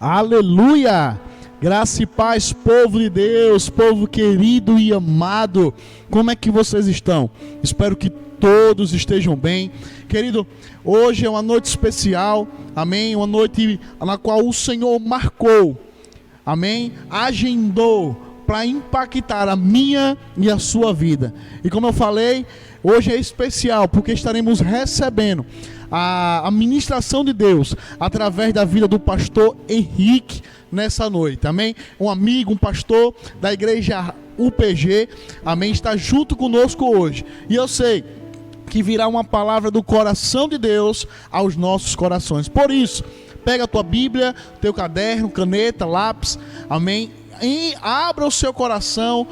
Aleluia! Graça e paz, povo de Deus, povo querido e amado. Como é que vocês estão? Espero que todos estejam bem. Querido, hoje é uma noite especial, amém? Uma noite na qual o Senhor marcou, amém? Agendou para impactar a minha e a sua vida. E como eu falei, hoje é especial porque estaremos recebendo a ministração de Deus através da vida do pastor Henrique nessa noite, amém? Um amigo, um pastor da igreja UPG, amém? Está junto conosco hoje. E eu sei que virá uma palavra do coração de Deus aos nossos corações. Por isso, pega a tua Bíblia, teu caderno, caneta, lápis, amém? E abra o seu coração,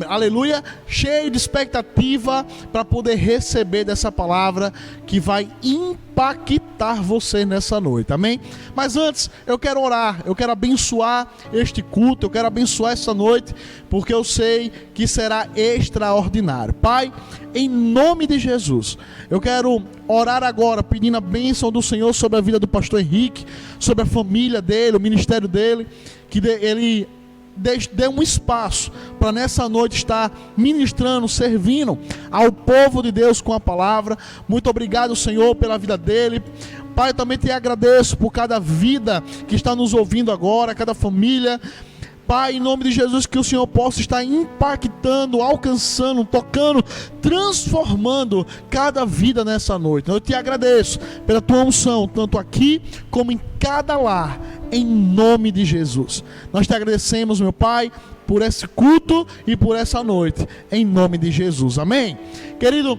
aleluia, cheio de expectativa para poder receber dessa palavra que vai impactar você nessa noite, amém? Mas antes, eu quero orar, eu quero abençoar este culto, eu quero abençoar essa noite, porque eu sei que será extraordinário. Pai, em nome de Jesus, eu quero orar agora, pedindo a bênção do Senhor sobre a vida do pastor Henrique, sobre a família dele, o ministério dele, que ele dê um espaço para nessa noite estar ministrando, servindo ao povo de Deus com a palavra. Muito obrigado, Senhor, pela vida dele. Pai, eu também te agradeço por cada vida que está nos ouvindo agora, cada família. Pai, em nome de Jesus, que o Senhor possa estar impactando, alcançando, tocando, transformando cada vida nessa noite. Eu te agradeço pela tua unção, tanto aqui como em cada lar, em nome de Jesus. Nós te agradecemos, meu Pai, por esse culto e por essa noite, em nome de Jesus. Amém? Querido,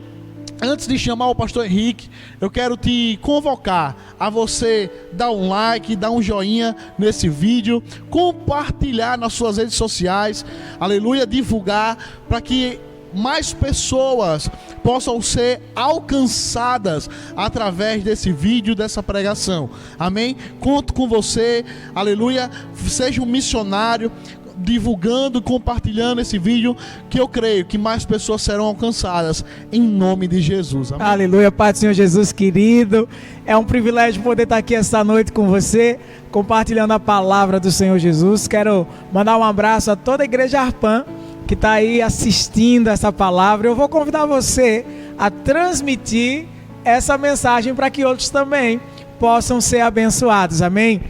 antes de chamar o pastor Henrique, eu quero te convocar a você dar um like, dar um joinha nesse vídeo, compartilhar nas suas redes sociais, aleluia, divulgar, para que mais pessoas possam ser alcançadas através desse vídeo, dessa pregação, amém? Conto com você, aleluia, seja um missionário, divulgando, compartilhando esse vídeo, que eu creio que mais pessoas serão alcançadas em nome de Jesus. Amém? Aleluia, Pai do Senhor Jesus querido, é um privilégio poder estar aqui esta noite com você, compartilhando a palavra do Senhor Jesus. Quero mandar um abraço a toda a igreja Arpan que está aí assistindo essa palavra. Eu vou convidar você a transmitir essa mensagem para que outros também possam ser abençoados, amém?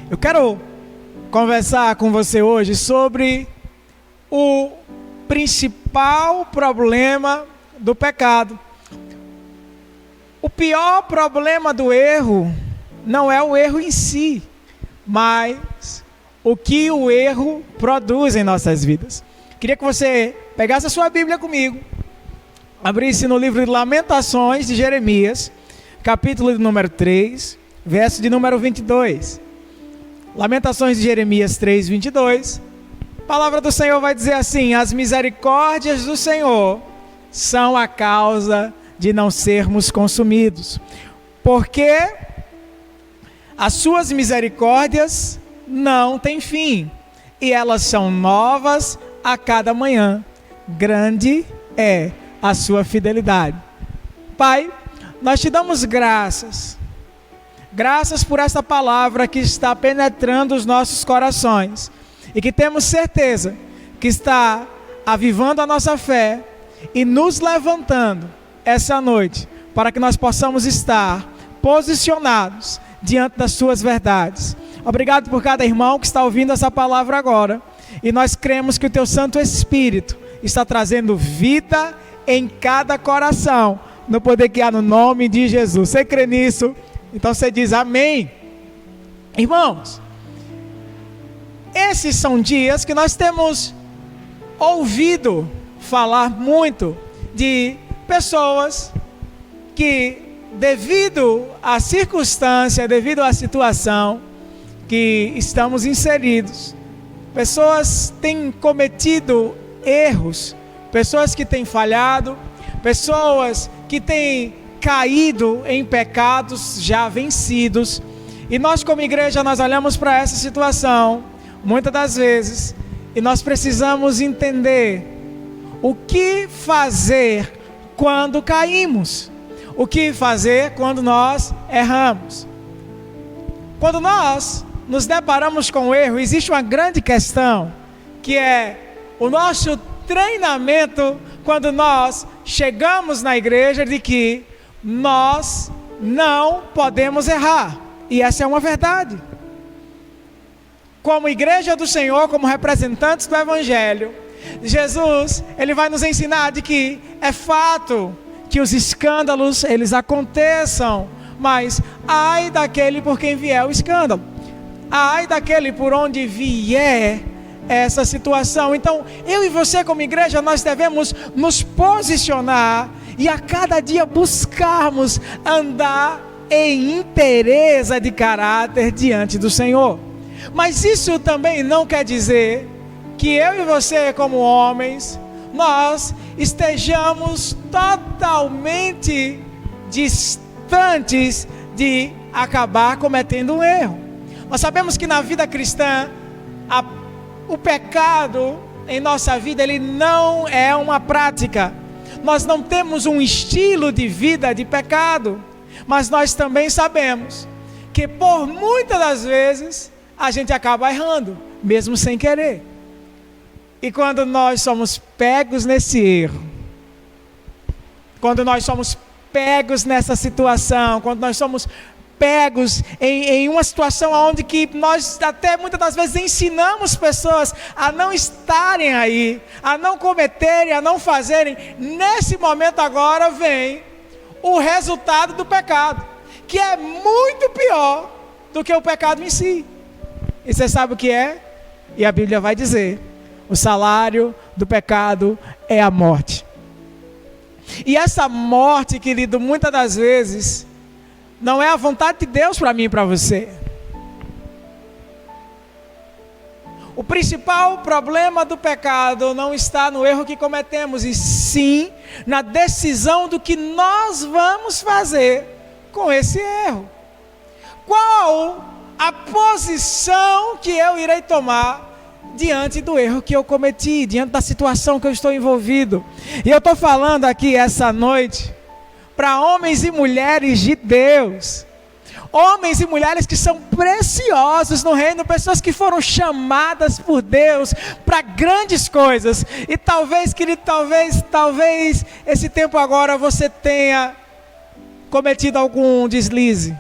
Eu quero conversar com você hoje sobre o principal problema do pecado. O pior problema do erro não é o erro em si, mas o que o erro produz em nossas vidas. Queria que você pegasse a sua Bíblia comigo, abrisse no livro de Lamentações de Jeremias, capítulo de número 3, verso de número 22. Lamentações de Jeremias 3, 22. A palavra do Senhor vai dizer assim: as misericórdias do Senhor são a causa de não sermos consumidos, porque as suas misericórdias não têm fim, e elas são novas a cada manhã. Grande é a sua fidelidade. Pai, nós te damos graças por esta palavra que está penetrando os nossos corações e que temos certeza que está avivando a nossa fé e nos levantando essa noite para que nós possamos estar posicionados diante das suas verdades. Obrigado por cada irmão que está ouvindo essa palavra agora, e nós cremos que o teu Santo Espírito está trazendo vida em cada coração, no poder que há no nome de Jesus. Você crê nisso? Então você diz amém. Irmãos, esses são dias que nós temos ouvido falar muito de pessoas que, devido à circunstância, devido à situação que estamos inseridos, pessoas têm cometido erros, pessoas que têm falhado, pessoas que têm caído em pecados já vencidos. E nós, como igreja, nós olhamos para essa situação muitas das vezes e nós precisamos entender o que fazer quando caímos, o que fazer quando nós erramos. Quando nós nos deparamos com o erro, existe uma grande questão, que é o nosso treinamento quando nós chegamos na igreja, de que nós não podemos errar. E essa é uma verdade. Como igreja do Senhor, como representantes do Evangelho, Jesus, ele vai nos ensinar de que é fato que os escândalos, eles aconteçam, mas ai daquele por quem vier o escândalo, ai daquele por onde vier essa situação. Então, eu e você como igreja, nós devemos nos posicionar e a cada dia buscarmos andar em inteireza de caráter diante do Senhor. Mas isso também não quer dizer que eu e você como homens, nós estejamos totalmente distantes de acabar cometendo um erro. Nós sabemos que na vida cristã, o pecado em nossa vida, ele não é uma prática. Nós não temos um estilo de vida de pecado, mas nós também sabemos que por muitas das vezes a gente acaba errando, mesmo sem querer. E quando nós somos pegos nesse erro, quando nós somos pegos nessa situação, quando nós somos pegos em uma situação onde que nós até muitas das vezes ensinamos pessoas a não estarem aí, a não cometerem, a não fazerem, nesse momento agora vem o resultado do pecado, que é muito pior do que o pecado em si. E você sabe o que é? E a Bíblia vai dizer: o salário do pecado é a morte. E essa morte, querido, muitas das vezes não é a vontade de Deus para mim e para você. O principal problema do pecado não está no erro que cometemos, e sim na decisão do que nós vamos fazer com esse erro. Qual a posição que eu irei tomar diante do erro que eu cometi, diante da situação que eu estou envolvido? E eu estou falando aqui essa noite para homens e mulheres de Deus, homens e mulheres que são preciosos no reino, pessoas que foram chamadas por Deus para grandes coisas. E talvez, querido, talvez esse tempo agora você tenha cometido algum deslize.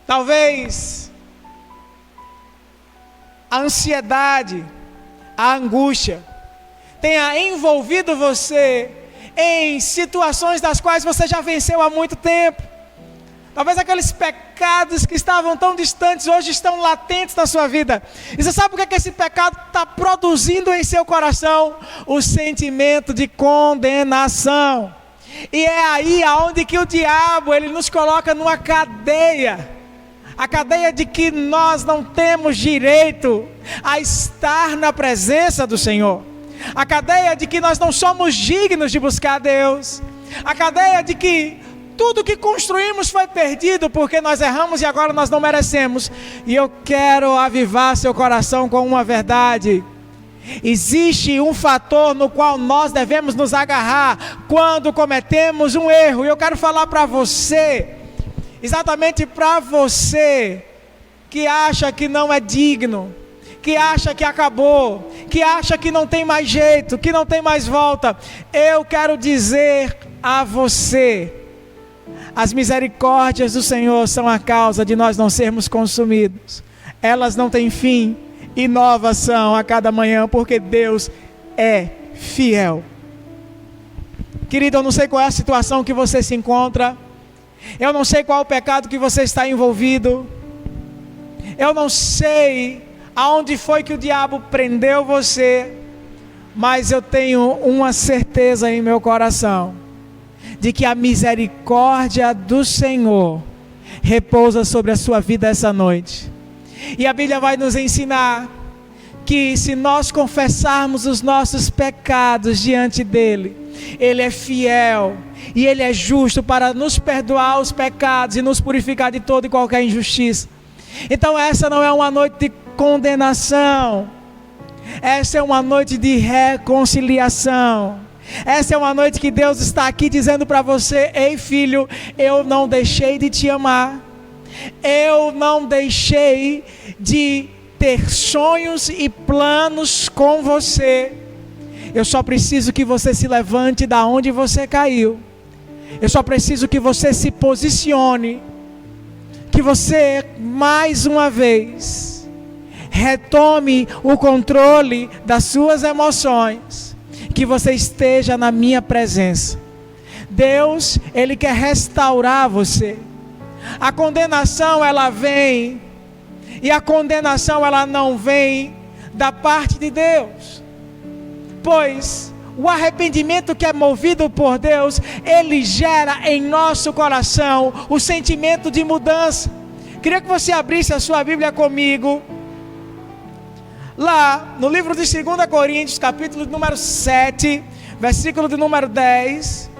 Talvez a ansiedade, a angústia tenha envolvido você em situações das quais você já venceu há muito tempo. Talvez aqueles pecados que estavam tão distantes hoje estão latentes na sua vida. E você sabe o que esse pecado está produzindo em seu coração? O sentimento de condenação. E é aí aonde que o diabo, ele nos coloca numa cadeia. A cadeia de que nós não temos direito a estar na presença do Senhor. A cadeia de que nós não somos dignos de buscar Deus. A cadeia de que tudo que construímos foi perdido porque nós erramos e agora nós não merecemos. E eu quero avivar seu coração com uma verdade. Existe um fator no qual nós devemos nos agarrar quando cometemos um erro. E eu quero falar para você, exatamente para você que acha que não é digno, que acha que acabou, que acha que não tem mais jeito, que não tem mais volta. Eu quero dizer a você: as misericórdias do Senhor são a causa de nós não sermos consumidos. Elas não têm fim e novas são a cada manhã, porque Deus é fiel. Querido, eu não sei qual é a situação que você se encontra. Eu não sei qual é o pecado que você está envolvido. Eu não sei aonde foi que o diabo prendeu você. Mas eu tenho uma certeza em meu coração, de que a misericórdia do Senhor repousa sobre a sua vida essa noite. E a Bíblia vai nos ensinar que se nós confessarmos os nossos pecados diante dele, ele é fiel e ele é justo para nos perdoar os pecados e nos purificar de toda e qualquer injustiça. Então essa não é uma noite de condenação, essa é uma noite de reconciliação. Essa é uma noite que Deus está aqui dizendo para você: ei filho, eu não deixei de te amar. Eu não deixei de ter sonhos e planos com você. Eu só preciso que você se levante da onde você caiu. Eu só preciso que você se posicione. Que você, mais uma vez, retome o controle das suas emoções. Que você esteja na minha presença. Deus, Ele quer restaurar você. A condenação, ela vem. E a condenação, ela não vem da parte de Deus. Pois o arrependimento que é movido por Deus, ele gera em nosso coração o sentimento de mudança. Queria que você abrisse a sua Bíblia comigo. Lá no livro de 2 Coríntios, capítulo número 7, versículo de número 10.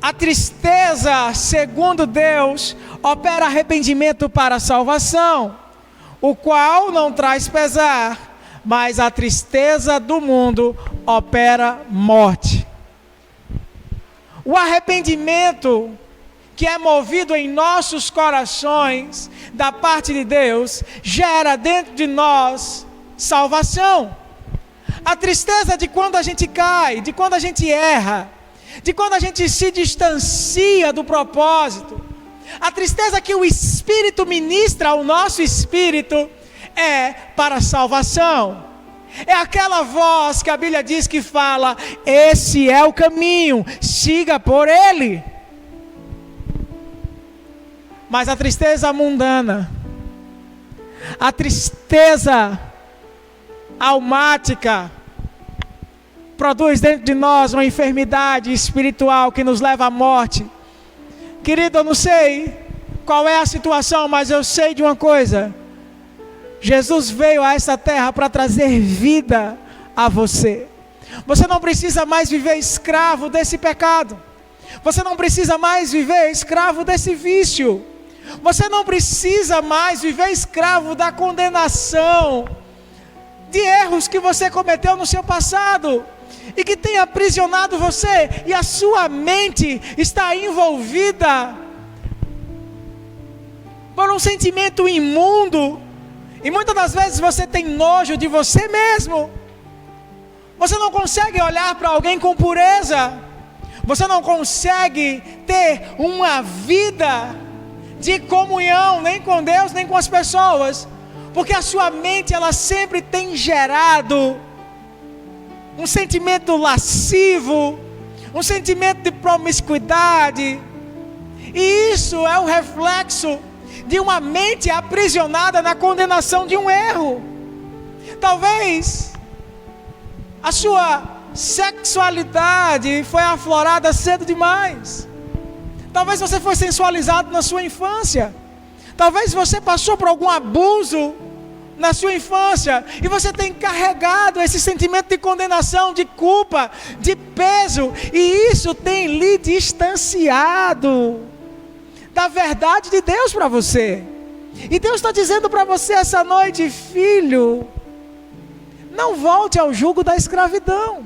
A tristeza, segundo Deus, opera arrependimento para a salvação, o qual não traz pesar, mas a tristeza do mundo opera morte. O arrependimento que é movido em nossos corações, da parte de Deus, gera dentro de nós salvação. A tristeza de quando a gente cai, de quando a gente erra, de quando a gente se distancia do propósito, a tristeza que o Espírito ministra ao nosso espírito é para a salvação. É aquela voz que a Bíblia diz que fala: esse é o caminho, siga por ele. Mas a tristeza mundana, a tristeza almática, produz dentro de nós uma enfermidade espiritual que nos leva à morte. Querido, eu não sei qual é a situação, mas eu sei de uma coisa: Jesus veio a essa terra para trazer vida a você. Você não precisa mais viver escravo desse pecado. Você não precisa mais viver escravo desse vício. Você não precisa mais viver escravo da condenação, de erros que você cometeu no seu passado e que tem aprisionado você, e a sua mente está envolvida por um sentimento imundo, e muitas das vezes você tem nojo de você mesmo. Você não consegue olhar para alguém com pureza, você não consegue ter uma vida de comunhão, nem com Deus, nem com as pessoas, porque a sua mente, ela sempre tem gerado um sentimento lascivo, um sentimento de promiscuidade, e isso é o reflexo de uma mente aprisionada na condenação de um erro. Talvez a sua sexualidade foi aflorada cedo demais. Talvez você foi sensualizado na sua infância. Talvez você passou por algum abuso na sua infância, e você tem carregado esse sentimento de condenação, de culpa, de peso, e isso tem lhe distanciado da verdade de Deus para você. E Deus está dizendo para você essa noite: filho, não volte ao jugo da escravidão.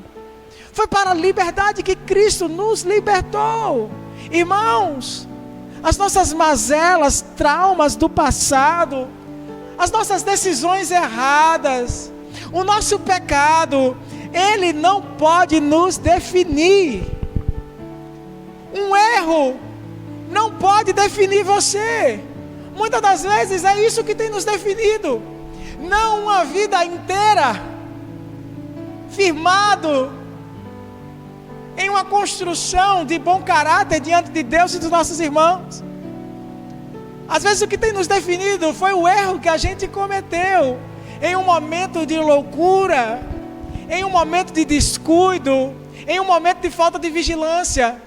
Foi para a liberdade que Cristo nos libertou. Irmãos, as nossas mazelas, traumas do passado, as nossas decisões erradas, o nosso pecado, ele não pode nos definir. Um erro não pode definir você. Muitas das vezes é isso que tem nos definido. Não uma vida inteira firmado em uma construção de bom caráter diante de Deus e dos nossos irmãos. Às vezes o que tem nos definido foi o erro que a gente cometeu em um momento de loucura, em um momento de descuido, em um momento de falta de vigilância.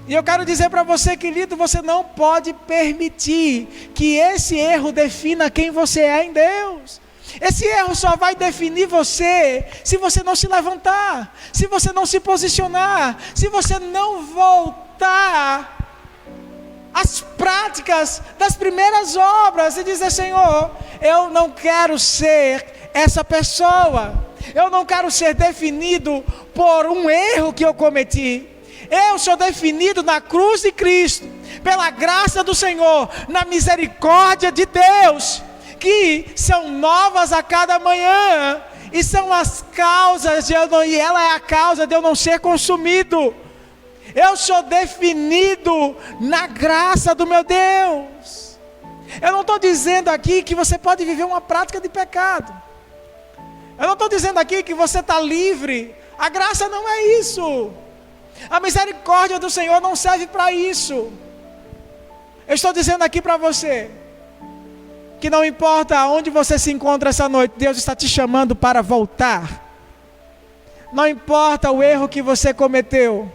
E eu quero dizer para você, querido, você não pode permitir que esse erro defina quem você é em Deus. Esse erro só vai definir você se você não se levantar, se você não se posicionar, se você não voltar às práticas das primeiras obras e dizer: Senhor, eu não quero ser essa pessoa, eu não quero ser definido por um erro que eu cometi. Eu sou definido na cruz de Cristo. pela graça do Senhor, na misericórdia de Deus, que são novas a cada manhã, e são as causas, e ela é a causa de eu não ser consumido. Eu sou definido na graça do meu Deus. Eu não estou dizendo aqui que você pode viver uma prática de pecado. Eu não estou dizendo aqui que você está livre. A graça não é isso. A misericórdia do Senhor não serve para isso. Eu estou dizendo aqui para você que não importa onde você se encontra essa noite, Deus está te chamando para voltar. Não importa o erro que você cometeu,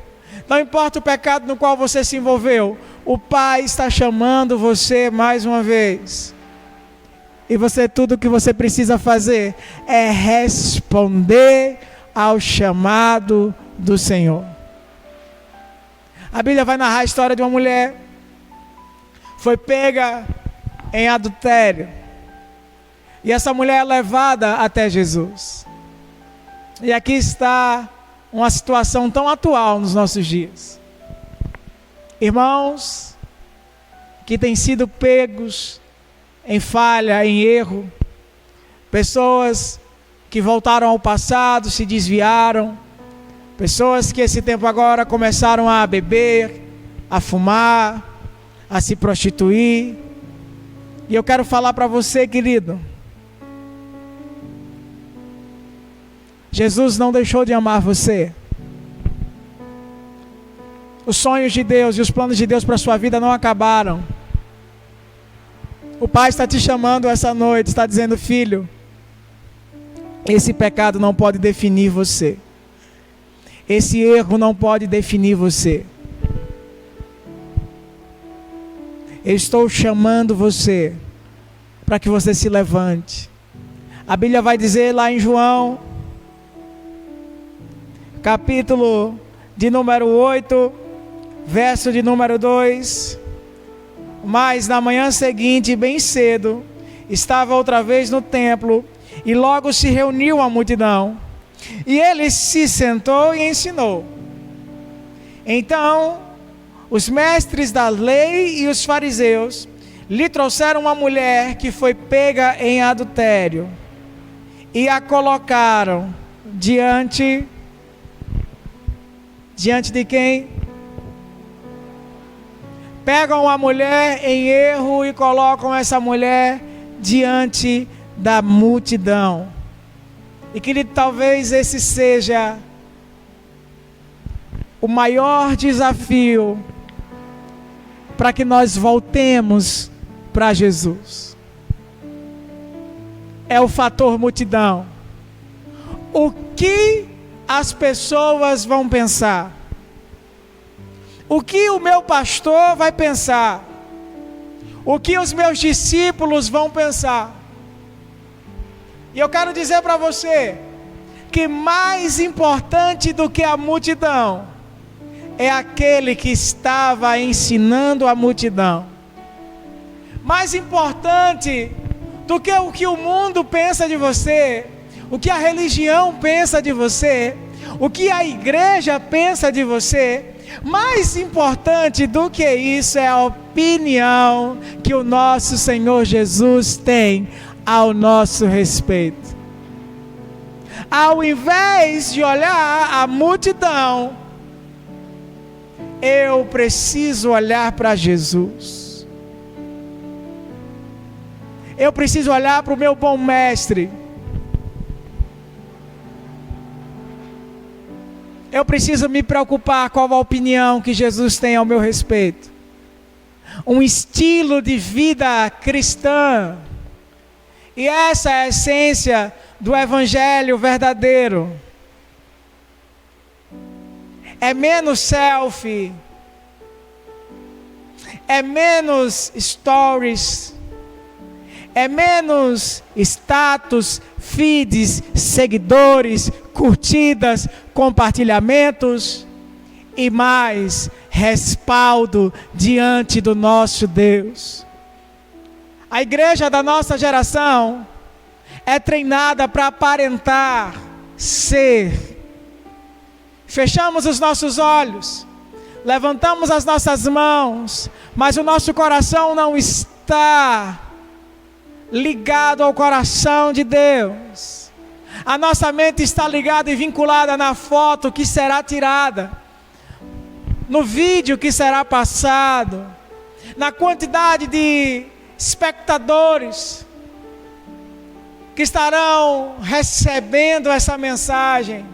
não importa o pecado no qual você se envolveu, o Pai está chamando você mais uma vez. E tudo o que você precisa fazer é responder ao chamado do Senhor. A Bíblia vai narrar a história de uma mulher, foi pega em adultério, e essa mulher é levada até Jesus. E aqui está uma situação tão atual nos nossos dias. Irmãos que têm sido pegos em falha, em erro, pessoas que voltaram ao passado, se desviaram, pessoas que esse tempo agora começaram a beber, a fumar, a se prostituir. E eu quero falar para você, querido, Jesus não deixou de amar você. Os sonhos de Deus e os planos de Deus para a sua vida não acabaram. O Pai está te chamando essa noite, está dizendo: filho, esse pecado não pode definir você. Esse erro não pode definir você. Eu estou chamando você para que você se levante. A Bíblia vai dizer lá em João, capítulo de número 8, verso de número 2: mas na manhã seguinte, bem cedo, estava outra vez no templo, e logo se reuniu a multidão, e ele se sentou e ensinou. Então os mestres da lei e os fariseus lhe trouxeram uma mulher que foi pega em adultério, e a colocaram diante de quem? Pegam a mulher em erro e colocam essa mulher diante da multidão. E querido, talvez esse seja o maior desafio para que nós voltemos para Jesus. É o fator multidão. O que as pessoas vão pensar? O que o meu pastor vai pensar? O que os meus discípulos vão pensar? E eu quero dizer para você que mais importante do que a multidão é aquele que estava ensinando a multidão. Mais importante do que o que o mundo pensa de você, o que a religião pensa de você, o que a igreja pensa de você, mais importante do que isso é a opinião que o nosso Senhor Jesus tem ao nosso respeito. Ao invés de olhar a multidão, eu preciso olhar para Jesus. Eu preciso olhar para o meu bom mestre. Eu preciso me preocupar com a opinião que Jesus tem ao meu respeito. Um estilo de vida cristã. E essa é a essência do evangelho verdadeiro. É menos selfie. É menos stories. É menos status, feeds, seguidores, curtidas, compartilhamentos e mais respaldo diante do nosso Deus. A igreja da nossa geração é treinada para aparentar ser. Fechamos os nossos olhos, levantamos as nossas mãos, mas o nosso coração não está ligado ao coração de Deus. A nossa mente está ligada e vinculada na foto que será tirada, no vídeo que será passado, na quantidade de espectadores que estarão recebendo essa mensagem.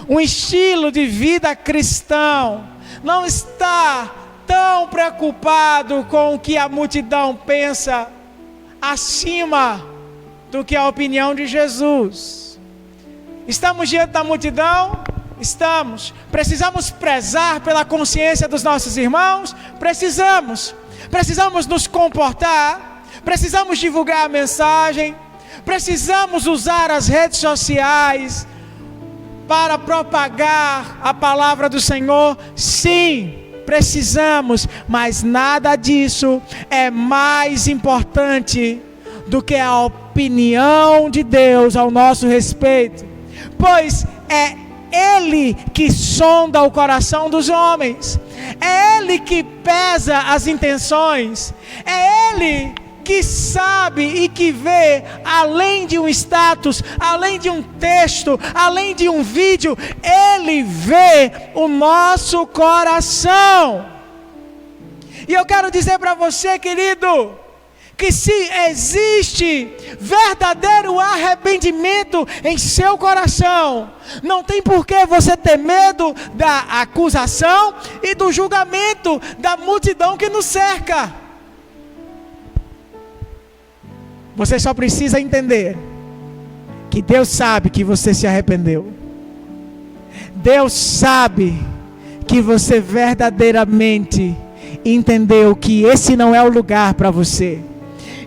Um estilo de vida cristão não está tão preocupado com o que a multidão pensa, acima do que a opinião de Jesus. Estamos diante da multidão? Estamos. Precisamos prezar pela consciência dos nossos irmãos? Precisamos nos comportar, precisamos divulgar a mensagem, precisamos usar as redes sociais para propagar a palavra do Senhor. Sim, precisamos, mas nada disso é mais importante do que a opinião de Deus ao nosso respeito, pois é Ele que sonda o coração dos homens, é Ele que pesa as intenções, é Ele que sabe e que vê além de um status, além de um texto, além de um vídeo. Ele vê o nosso coração. E eu quero dizer para você, querido, que se existe verdadeiro arrependimento em seu coração, não tem por que você ter medo da acusação e do julgamento da multidão que nos cerca. Você só precisa entender que Deus sabe que você se arrependeu. Deus sabe que você verdadeiramente entendeu que esse não é o lugar para você.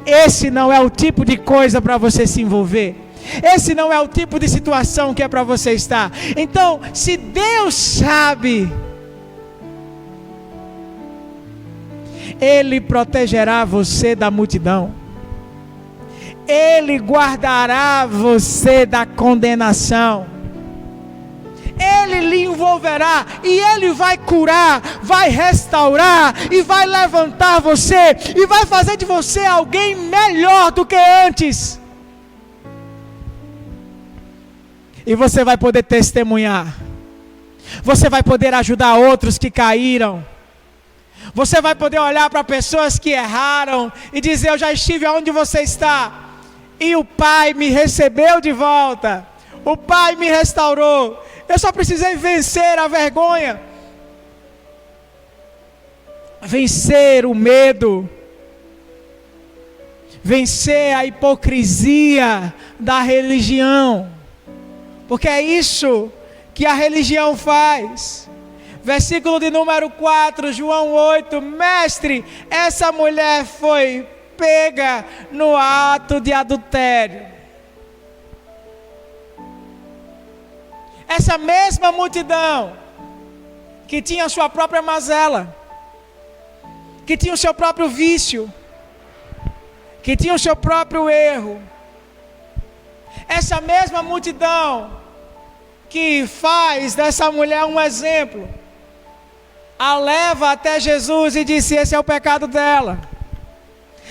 Esse não é o tipo de coisa para você se envolver. Esse não é o tipo de situação que é para você estar. Então, se Deus sabe, Ele protegerá você da multidão. Ele guardará você da condenação. Ele lhe envolverá e Ele vai curar, vai restaurar e vai levantar você e vai fazer de você alguém melhor do que antes. E você vai poder testemunhar. Você vai poder ajudar outros que caíram. Você vai poder olhar para pessoas que erraram e dizer: eu já estive onde você está e o Pai me recebeu de volta, o Pai me restaurou. Eu só precisei vencer a vergonha, vencer o medo, vencer a hipocrisia da religião, porque é isso que a religião faz. Versículo de número 4, João 8: Mestre, essa mulher foi pega no ato de adultério. Essa mesma multidão que tinha a sua própria mazela, que tinha o seu próprio vício, que tinha o seu próprio erro, essa mesma multidão que faz dessa mulher um exemplo, a leva até Jesus e disse: esse é o pecado dela.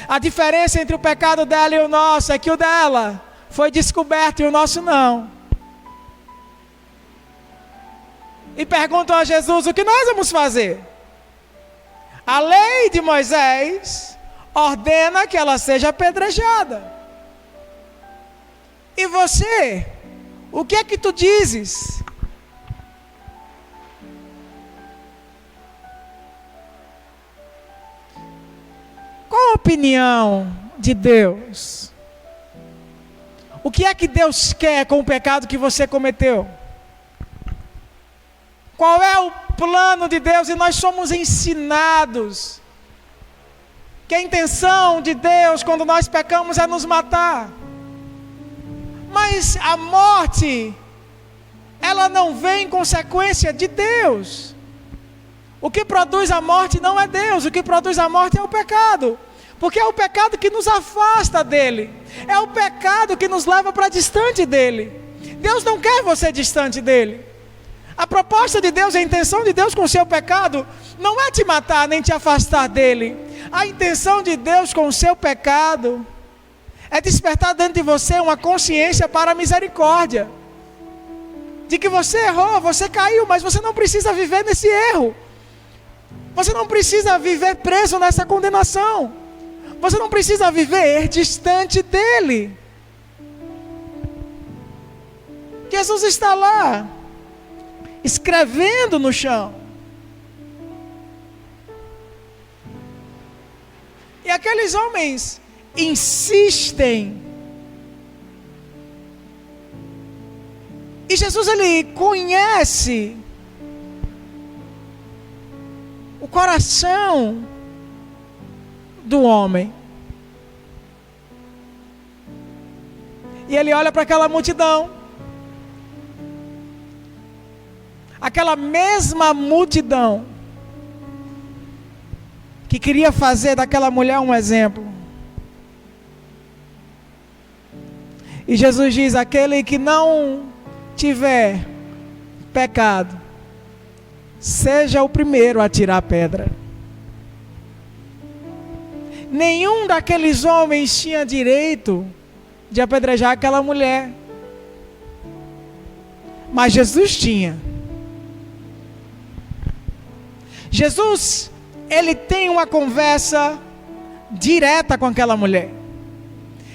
A diferença entre o pecado dela e o nosso é que o dela foi descoberto e o nosso não. E perguntam a Jesus: o que nós vamos fazer? A lei de Moisés ordena que ela seja apedrejada. E você, o que é que tu dizes? Qual a opinião de Deus? O que é que Deus quer com o pecado que você cometeu? Qual é o plano de Deus? E nós somos ensinados que a intenção de Deus quando nós pecamos é nos matar. Mas a morte, ela não vem em consequência de Deus. O que produz a morte não é Deus, o que produz a morte é o pecado. Porque é o pecado que nos afasta dele, é o pecado que nos leva para distante dele. Deus não quer você distante dele. A proposta de Deus, a intenção de Deus com o seu pecado, não é te matar nem te afastar dele. A intenção de Deus com o seu pecado é despertar dentro de você uma consciência para a misericórdia. De que você errou, você caiu, mas você não precisa viver nesse erro. Você não precisa viver preso nessa condenação. Você não precisa viver distante dele. Jesus está lá, escrevendo no chão. E aqueles homens insistem. E Jesus, ele conhece o coração do homem. E ele olha para aquela multidão. Aquela mesma multidão que queria fazer daquela mulher um exemplo. E Jesus diz: aquele que não tiver pecado, seja o primeiro a tirar a pedra. Nenhum daqueles homens tinha direito de apedrejar aquela mulher, mas Jesus tinha. Jesus, ele tem uma conversa direta com aquela mulher.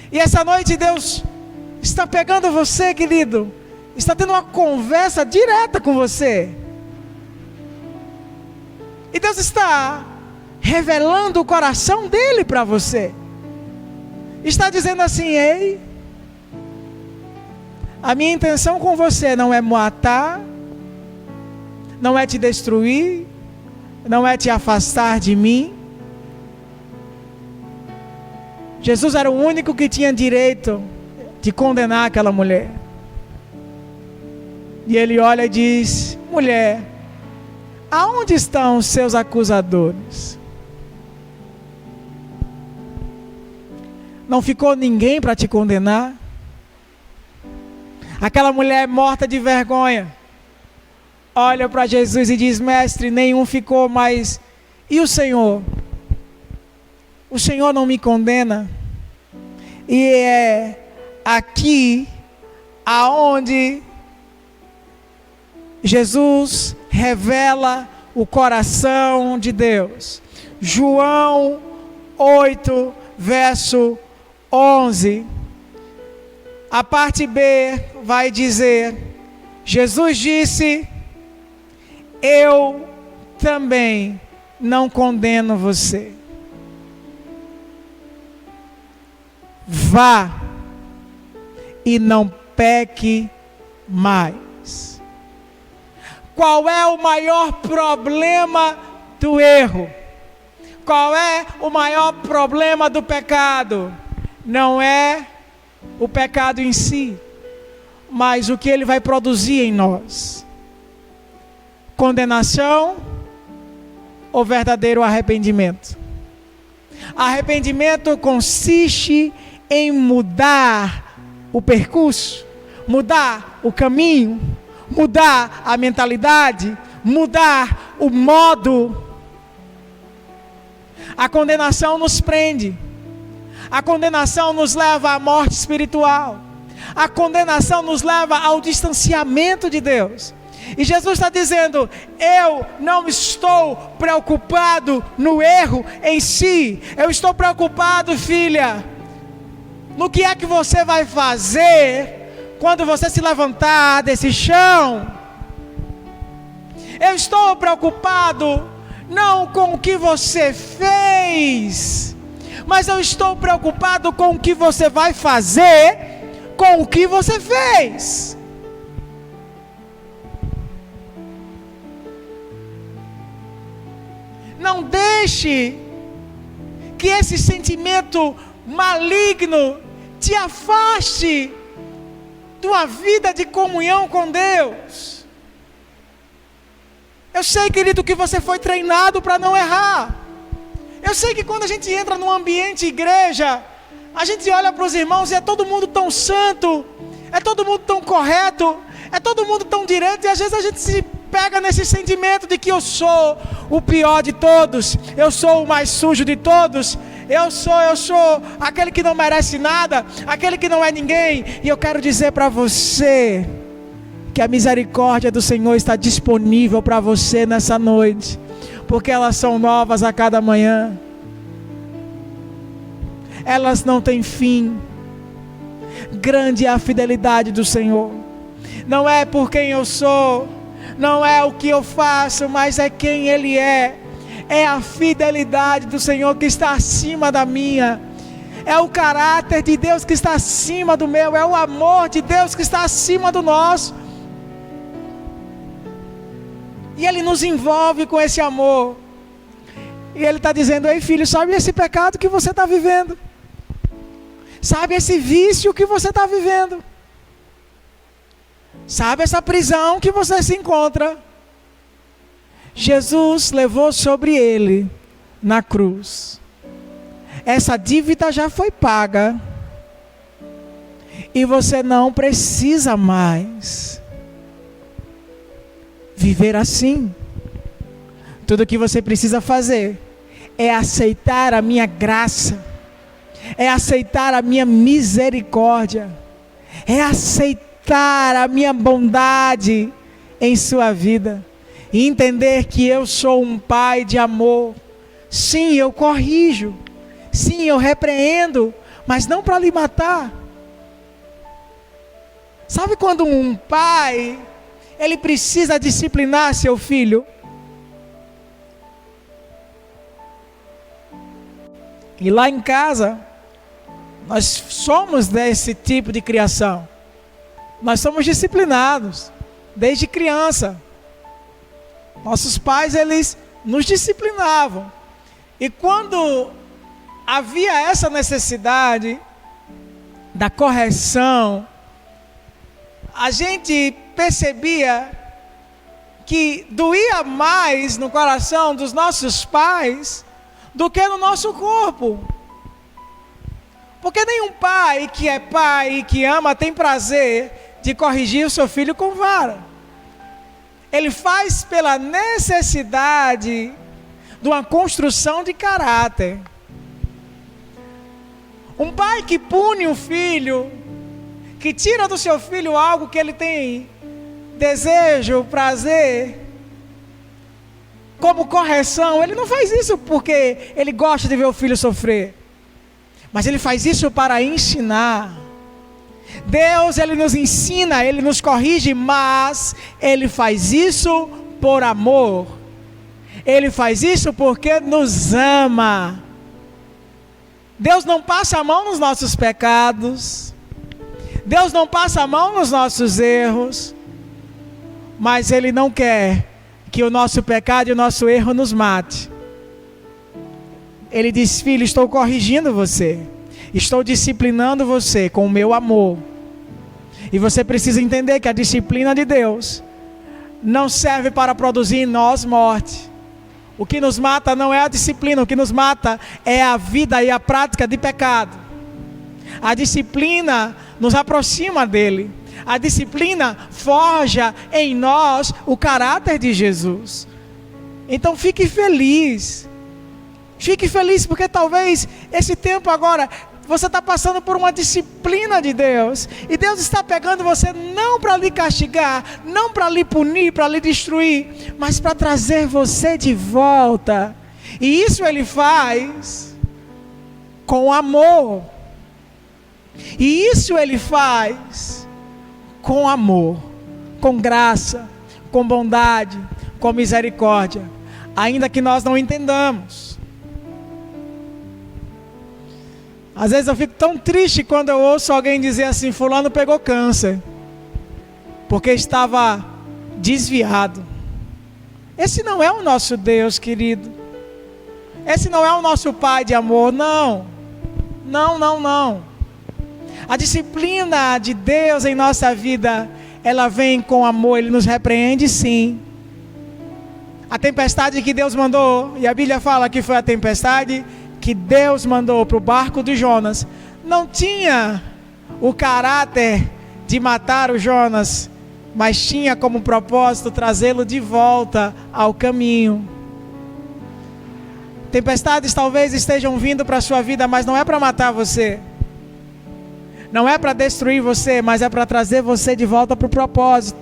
E essa noite Deus está pegando você, querido, está tendo uma conversa direta com você. E Deus está revelando o coração dele para você. Está dizendo assim: ei, a minha intenção com você não é matar, não é te destruir, não é te afastar de mim. Jesus era o único que tinha direito de condenar aquela mulher. E ele olha e diz: mulher, aonde estão os seus acusadores? Não ficou ninguém para te condenar? Aquela mulher morta de vergonha olha para Jesus e diz: mestre, nenhum ficou, mas e o Senhor? O Senhor não me condena? E é aqui aonde Jesus revela o coração de Deus. João 8, verso 11. A parte B vai dizer: Jesus disse: eu também não condeno você. Vá e não peque mais. Qual é o maior problema do erro? Qual é o maior problema do pecado? Não é o pecado em si, mas o que ele vai produzir em nós. Condenação ou verdadeiro arrependimento? Arrependimento consiste em mudar o percurso, mudar o caminho, mudar a mentalidade, mudar o modo. A condenação nos prende. A condenação nos leva à morte espiritual. A condenação nos leva ao distanciamento de Deus. E Jesus está dizendo: eu não estou preocupado no erro em si. Eu estou preocupado, filha, no que é que você vai fazer quando você se levantar desse chão. Eu estou preocupado não com o que você fez, mas eu estou preocupado com o que você vai fazer com o que você fez. Não deixe que esse sentimento maligno te afaste tua vida de comunhão com Deus. Eu sei, querido, que você foi treinado para não errar. Eu sei que quando a gente entra num ambiente igreja, a gente olha para os irmãos e é todo mundo tão santo, é todo mundo tão correto, É todo mundo tão direito, e às vezes a gente se pega nesse sentimento de que eu sou o pior de todos, eu sou o mais sujo de todos, eu sou aquele que não merece nada, aquele que não é ninguém. E eu quero dizer para você que a misericórdia do Senhor está disponível para você nessa noite, porque elas são novas a cada manhã, elas não têm fim. Grande é a fidelidade do Senhor. Não é por quem eu sou, não é o que eu faço, mas é quem Ele é. É a fidelidade do Senhor que está acima da minha. É o caráter de Deus que está acima do meu. É o amor de Deus que está acima do nosso. E Ele nos envolve com esse amor. E Ele está dizendo: ei filho, sabe esse pecado que você está vivendo? Sabe esse vício que você está vivendo? Sabe essa prisão que você se encontra? Jesus levou sobre Ele, na cruz, essa dívida já foi paga. E você não precisa mais viver assim. Tudo que você precisa fazer é aceitar a minha graça, é aceitar a minha misericórdia, é aceitar a minha bondade em sua vida, e entender que eu sou um pai de amor. Sim, eu corrijo, sim, eu repreendo, mas não para lhe matar. Sabe quando um pai, ele precisa disciplinar seu filho? E lá em casa, nós somos desse tipo de criação. Nós somos disciplinados desde criança. Nossos pais, eles nos disciplinavam. E quando havia essa necessidade da correção, a gente percebia que doía mais no coração dos nossos pais do que no nosso corpo. Porque nenhum pai que é pai e que ama tem prazer de corrigir o seu filho com vara. Ele faz pela necessidade de uma construção de caráter. Um pai que pune um filho, que tira do seu filho algo que ele tem desejo, prazer, como correção, ele não faz isso porque ele gosta de ver o filho sofrer, mas ele faz isso para ensinar. Deus, Ele nos ensina, Ele nos corrige, mas Ele faz isso por amor. Ele faz isso porque nos ama. Deus não passa a mão nos nossos pecados, Deus não passa a mão nos nossos erros, mas Ele não quer que o nosso pecado e o nosso erro nos mate. Ele diz: filho, estou corrigindo você, estou disciplinando você com o meu amor. E você precisa entender que a disciplina de Deus não serve para produzir em nós morte. O que nos mata não é a disciplina, o que nos mata é a vida e a prática de pecado. A disciplina nos aproxima dele. A disciplina forja em nós o caráter de Jesus. Então fique feliz. Fique feliz porque talvez esse tempo agora você está passando por uma disciplina de Deus. E Deus está pegando você não para lhe castigar, não para lhe punir, para lhe destruir, mas para trazer você de volta. E isso Ele faz com amor. E isso Ele faz com amor, com graça, com bondade, com misericórdia. Ainda que nós não entendamos. Às vezes eu fico tão triste quando eu ouço alguém dizer assim: fulano pegou câncer, porque estava desviado. Esse não é o nosso Deus, querido. Esse não é o nosso Pai de amor, não. Não, não, não. A disciplina de Deus em nossa vida, ela vem com amor, Ele nos repreende sim. A tempestade que Deus mandou, e a Bíblia fala que foi a tempestade que Deus mandou para o barco de Jonas, não tinha o caráter de matar o Jonas mas tinha como propósito trazê-lo de volta ao caminho. Tempestades talvez estejam vindo para a sua vida, mas não é para matar você. Não é para destruir você, mas é para trazer você de volta para o propósito.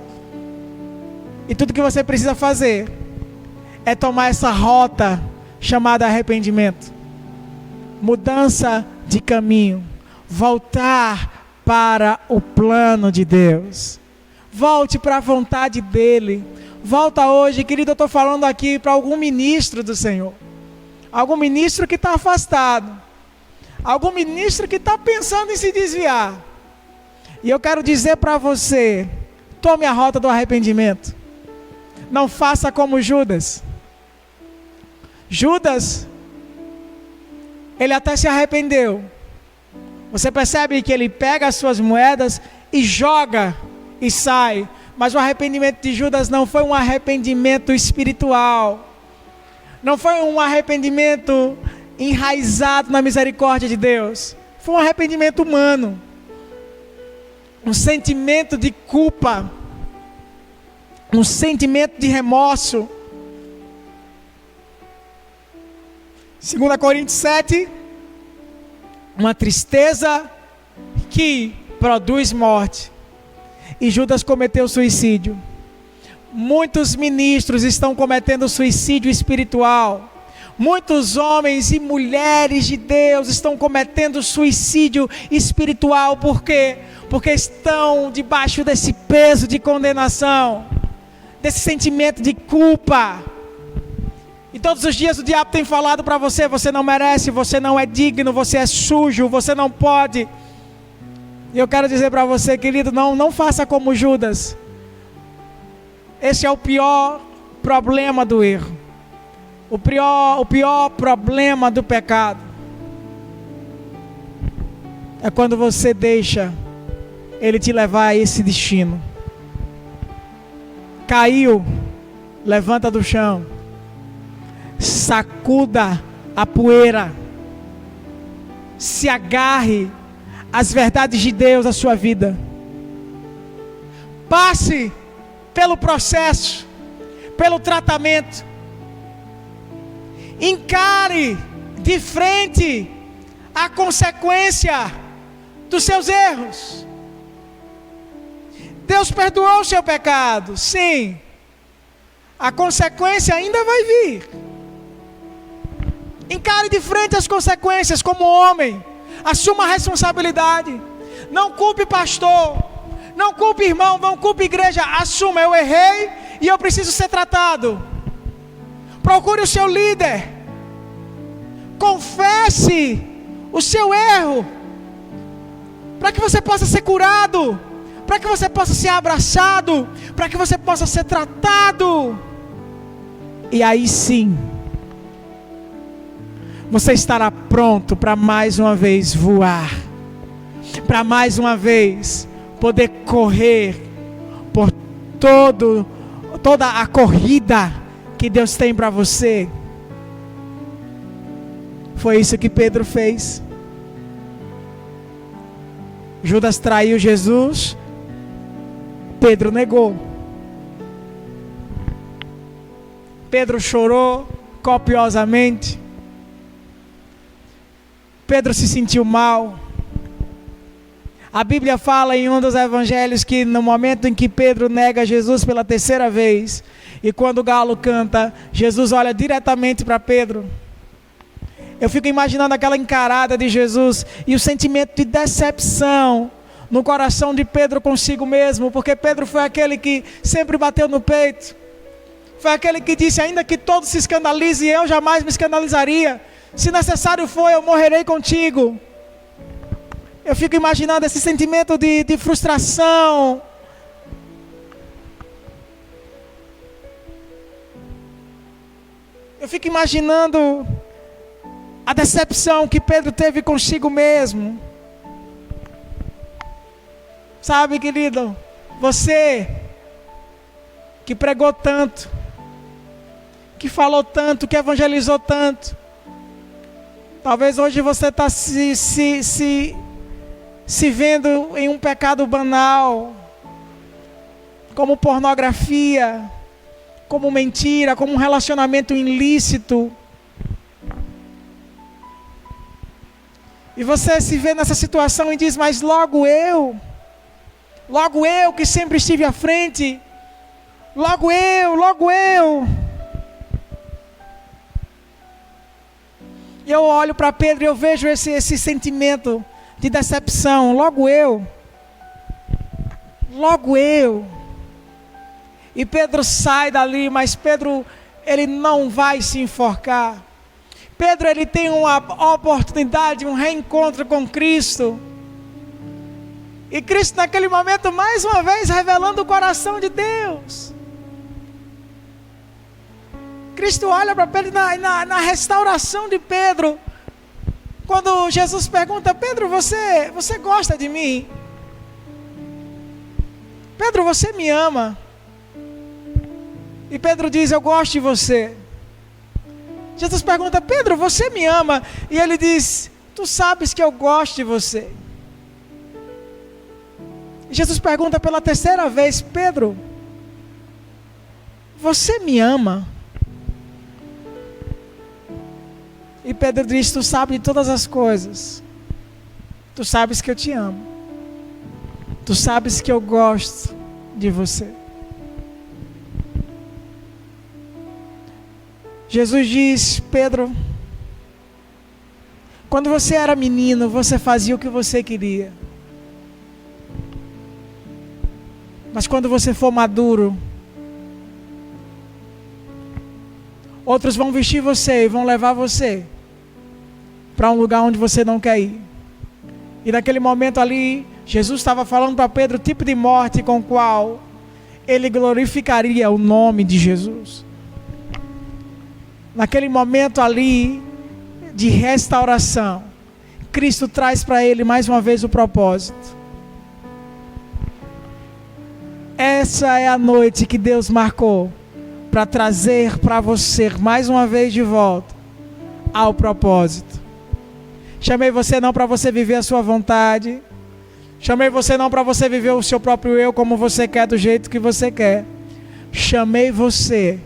E tudo que você precisa fazer é tomar essa rota chamada arrependimento. Mudança de caminho. Voltar para o plano de Deus. Volte para a vontade dEle. Volta hoje, querido, eu estou falando aqui para algum ministro do Senhor. Algum ministro que está afastado. Algum ministro que está pensando em se desviar. E eu quero dizer para você, tome a rota do arrependimento. Não faça como Judas. Judas, ele até se arrependeu. Você percebe que ele pega as suas moedas e joga e sai. Mas o arrependimento de Judas não foi um arrependimento espiritual. Não foi um arrependimento enraizado na misericórdia de Deus. Foi um arrependimento humano. Um sentimento de culpa. Um sentimento de remorso. 2 Coríntios 7. Uma tristeza que produz morte. E Judas cometeu suicídio. Muitos ministros estão cometendo suicídio espiritual. Muitos homens e mulheres de Deus estão cometendo suicídio espiritual. Por quê? Porque estão debaixo desse peso de condenação, desse sentimento de culpa. E todos os dias o diabo tem falado para você: você não merece, você não é digno, você é sujo, você não pode. E eu quero dizer para você, querido, não faça como Judas. Esse é o pior problema do erro. O pior problema do pecado é quando você deixa ele te levar a esse destino. Caiu, levanta do chão, sacuda a poeira, se agarre às verdades de Deus na sua vida. Passe pelo processo, pelo tratamento. Encare de frente a consequência dos seus erros. Deus perdoou o seu pecado, sim. A consequência ainda vai vir. Encare de frente as consequências como homem. Assuma a responsabilidade. Não culpe pastor, não culpe irmão, não culpe igreja. Assuma: eu errei e eu preciso ser tratado. Procure o seu líder. Confesse o seu erro, para que você possa ser curado, para que você possa ser abraçado, para que você possa ser tratado. E aí sim, você estará pronto para mais uma vez voar, para mais uma vez poder correr por toda a corrida que Deus tem para você. Foi isso que Pedro fez. Judas traiu Jesus, Pedro negou. Pedro chorou copiosamente. Pedro se sentiu mal. A Bíblia fala em um dos evangelhos que no momento em que Pedro nega Jesus pela terceira vez, e quando o galo canta, Jesus olha diretamente para Pedro. Eu fico imaginando aquela encarada de Jesus e o sentimento de decepção no coração de Pedro consigo mesmo, porque Pedro foi aquele que sempre bateu no peito. Foi aquele que disse: ainda que todos se escandalizem, eu jamais me escandalizaria. Se necessário for, eu morrerei contigo. Eu fico imaginando esse sentimento de frustração. Eu fico imaginando a decepção que Pedro teve consigo mesmo. Sabe, querido, você que pregou tanto, que falou tanto, que evangelizou tanto, talvez hoje você está se vendo em um pecado banal, como pornografia, como mentira, como um relacionamento ilícito. E você se vê nessa situação e diz, mas logo eu que sempre estive à frente, logo eu. E eu olho para Pedro e eu vejo esse sentimento de decepção, logo eu. E Pedro sai dali, mas Pedro, ele não vai se enforcar. Pedro, ele tem uma oportunidade, um reencontro com Cristo. E Cristo naquele momento, mais uma vez, revelando o coração de Deus. Cristo olha para Pedro na restauração de Pedro. Quando Jesus pergunta, Pedro, você gosta de mim? Pedro, você me ama? E Pedro diz, eu gosto de você. Jesus pergunta, Pedro, você me ama? E ele diz, tu sabes que eu gosto de você. E Jesus pergunta pela terceira vez, Pedro, você me ama? E Pedro diz, tu sabes de todas as coisas. Tu sabes que eu te amo. Tu sabes que eu gosto de você. Jesus diz, Pedro, quando você era menino, você fazia o que você queria. Mas quando você for maduro, outros vão vestir você e vão levar você para um lugar onde você não quer ir. E naquele momento ali, Jesus estava falando para Pedro o tipo de morte com o qual ele glorificaria o nome de Jesus. Naquele momento ali de restauração, Cristo traz para ele mais uma vez o propósito. Essa é a noite que Deus marcou para trazer para você mais uma vez de volta ao propósito. Chamei você não para você viver a sua vontade. Chamei você não para você viver o seu próprio eu como você quer, do jeito que você quer. Chamei você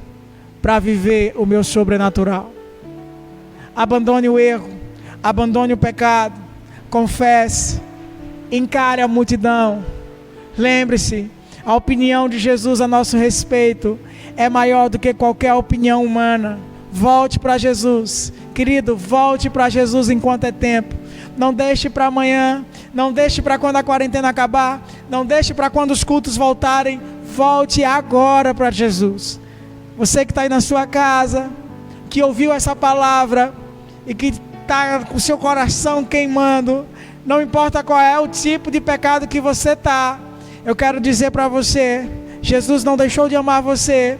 para viver o meu sobrenatural. Abandone o erro, abandone o pecado, confesse, encare a multidão. Lembre-se, a opinião de Jesus a nosso respeito é maior do que qualquer opinião humana. Volte para Jesus, querido, volte para Jesus enquanto é tempo. Não deixe para amanhã, não deixe para quando a quarentena acabar, não deixe para quando os cultos voltarem. Volte agora para Jesus. Você que está aí na sua casa, que ouviu essa palavra e que está com o seu coração queimando, não importa qual é o tipo de pecado que você está, eu quero dizer para você, Jesus não deixou de amar você.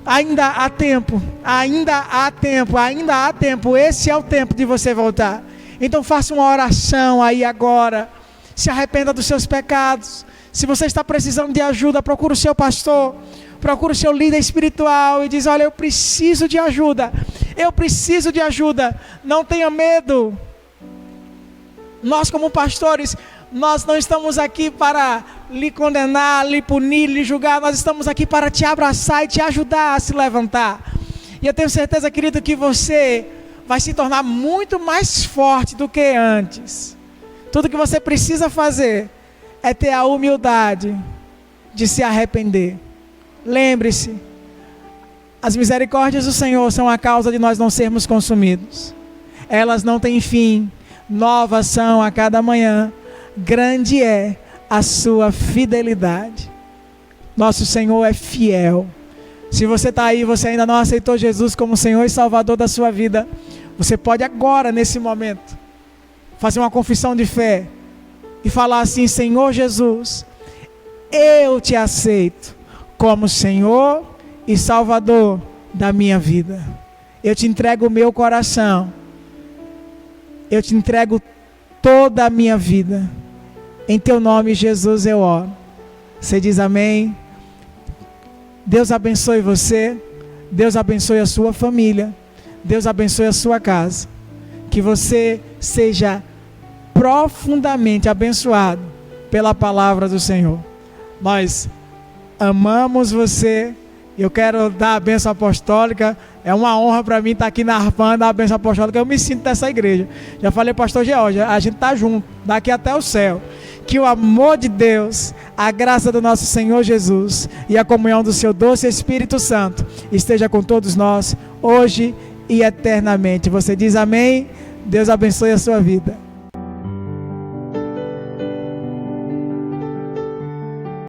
Ainda há tempo, ainda há tempo, ainda há tempo. Esse é o tempo de você voltar. Então faça uma oração aí agora. Se arrependa dos seus pecados. Se você está precisando de ajuda, procure o seu pastor, procure o seu líder espiritual e diz, olha, eu preciso de ajuda. Eu preciso de ajuda. Não tenha medo. Nós como pastores, nós não estamos aqui para lhe condenar, lhe punir, lhe julgar. Nós estamos aqui para te abraçar e te ajudar a se levantar. E eu tenho certeza, querido, que você vai se tornar muito mais forte do que antes. Tudo que você precisa fazer é ter a humildade de se arrepender. Lembre-se, as misericórdias do Senhor são a causa de nós não sermos consumidos. Elas não têm fim, novas são a cada manhã. Grande é a sua fidelidade. Nosso Senhor é fiel. Se você está aí, você ainda não aceitou Jesus como Senhor e Salvador da sua vida, você pode agora, nesse momento, fazer uma confissão de fé e falar assim, Senhor Jesus, eu te aceito como Senhor e Salvador da minha vida. Eu te entrego o meu coração. Eu te entrego toda a minha vida. Em teu nome, Jesus, eu oro. Você diz amém? Deus abençoe você. Deus abençoe a sua família. Deus abençoe a sua casa. Que você seja profundamente abençoado pela palavra do Senhor. Nós amamos você. Eu quero dar a bênção apostólica. É uma honra para mim estar aqui na Arpan, dar a bênção apostólica. Eu me sinto dessa igreja. Já falei, pastor George, a gente está junto, daqui até o céu. Que o amor de Deus, a graça do nosso Senhor Jesus e a comunhão do seu doce Espírito Santo esteja com todos nós, hoje e eternamente. Você diz amém? Deus abençoe a sua vida.